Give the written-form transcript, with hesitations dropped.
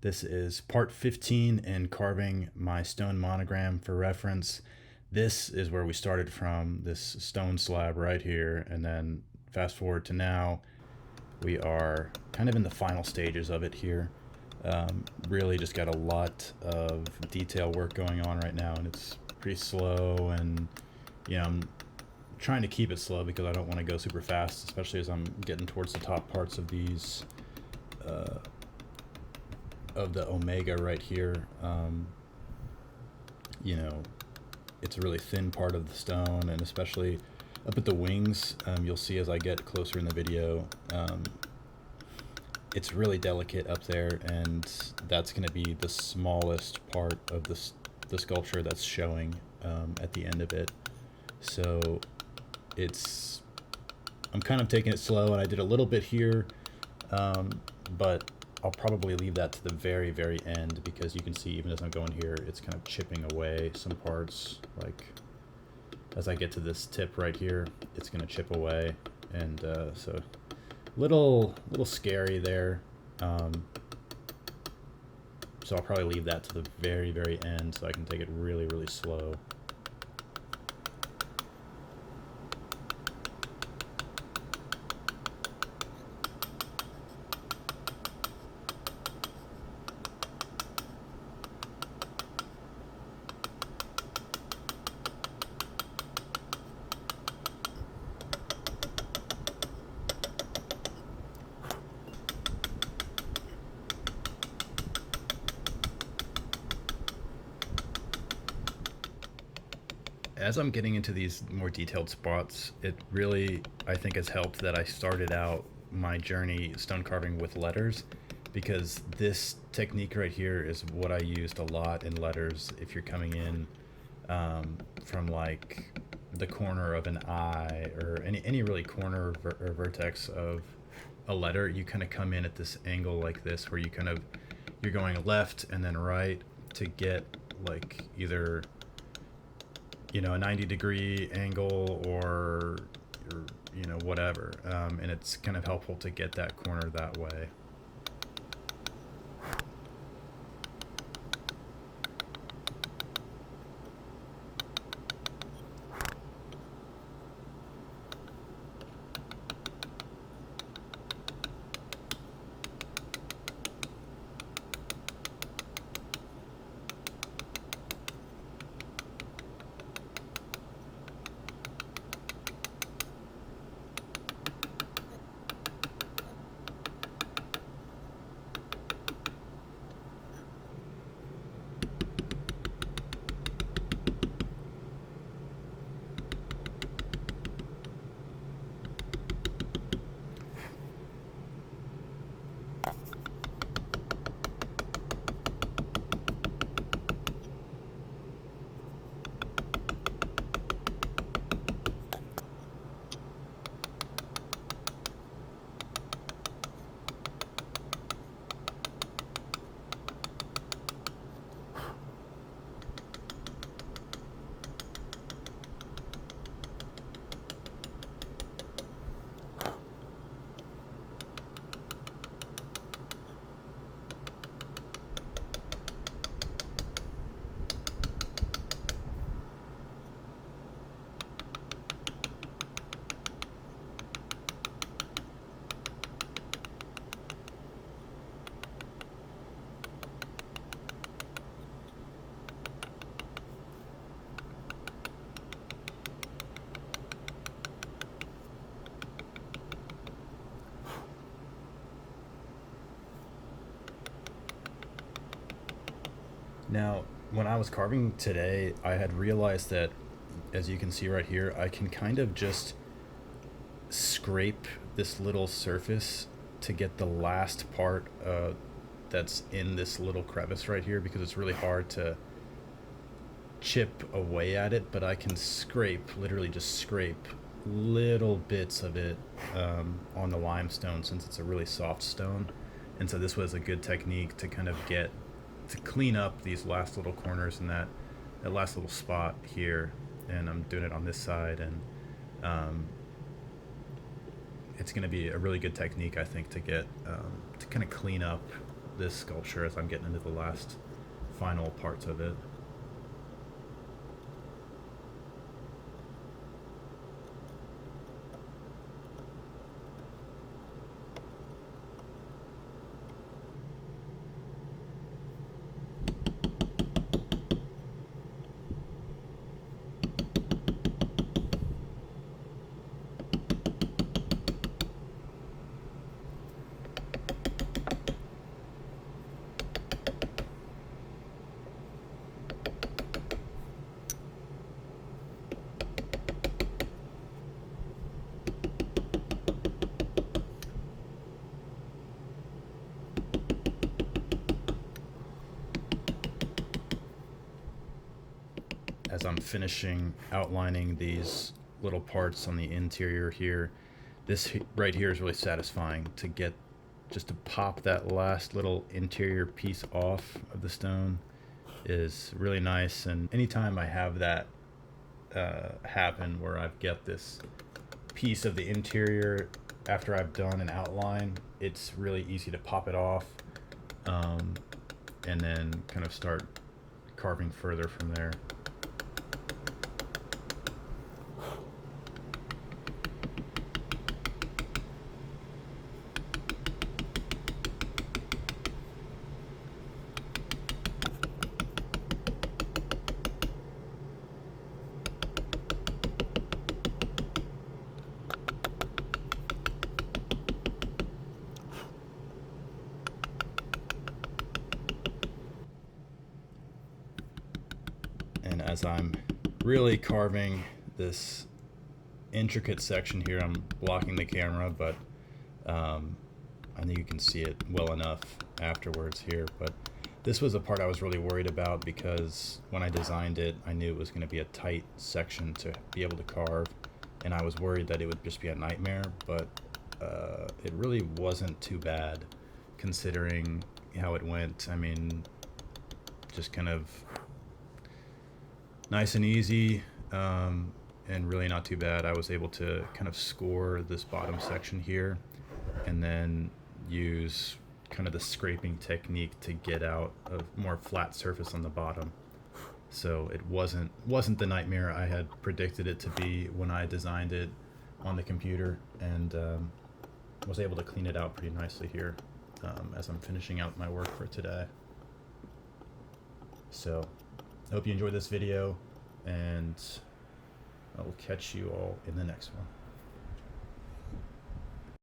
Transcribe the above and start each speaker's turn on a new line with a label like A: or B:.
A: This is part 15 in carving my stone monogram. For reference, this is where we started from, this stone slab right here, and then fast forward to now, we are kind of in the final stages of it here. Really just got a lot of detail work going on right now, and it's pretty slow, and I'm trying to keep it slow because I don't want to go super fast, especially as I'm getting towards the top parts of these of the omega right here. You know, it's a really thin part of the stone, and especially up at the wings, you'll see as I get closer in the video, it's really delicate up there, and that's going to be the smallest part of the sculpture that's showing at the end of it. So I'm kind of taking it slow, and I did a little bit here, but I'll probably leave that to the very, very end, because you can see even as I'm going here, it's kind of chipping away some parts. Like as I get to this tip right here, it's going to chip away, and so little scary there. So I'll probably leave that to the very, very end so I can take it really, really slow. As I'm getting into these more detailed spots, it really, I think, has helped that I started out my journey stone carving with letters, because this technique right here is what I used a lot in letters. If you're coming in from like the corner of an eye, or any really corner or vertex of a letter, you kind of come in at this angle like this, where you're going left and then right to get like either a 90-degree angle, or whatever, and it's kind of helpful to get that corner that way. Now, when I was carving today, I had realized that, as you can see right here, I can kind of just scrape this little surface to get the last part that's in this little crevice right here, because it's really hard to chip away at it, but I can literally just scrape little bits of it on the limestone, since it's a really soft stone. And so this was a good technique to kind of to clean up these last little corners and that last little spot here. And I'm doing it on this side, and it's going to be a really good technique, I think, to get to kind of clean up this sculpture as I'm getting into the last final parts of it. As I'm finishing outlining these little parts on the interior here, this right here is really satisfying to get, just to pop that last little interior piece off of the stone is really nice. And anytime I have that happen where I've got this piece of the interior after I've done an outline, it's really easy to pop it off and then kind of start carving further from there. And as I'm really carving this intricate section here, I'm blocking the camera, but I think you can see it well enough afterwards here. But this was a part I was really worried about because when I designed it, I knew it was going to be a tight section to be able to carve, and I was worried that it would just be a nightmare, but it really wasn't too bad considering how it went. I mean, just kind of nice and easy, and really not too bad. I was able to kind of score this bottom section here and then use kind of the scraping technique to get out a more flat surface on the bottom. So it wasn't the nightmare I had predicted it to be when I designed it on the computer, and was able to clean it out pretty nicely here as I'm finishing out my work for today. So I hope you enjoyed this video, and I will catch you all in the next one.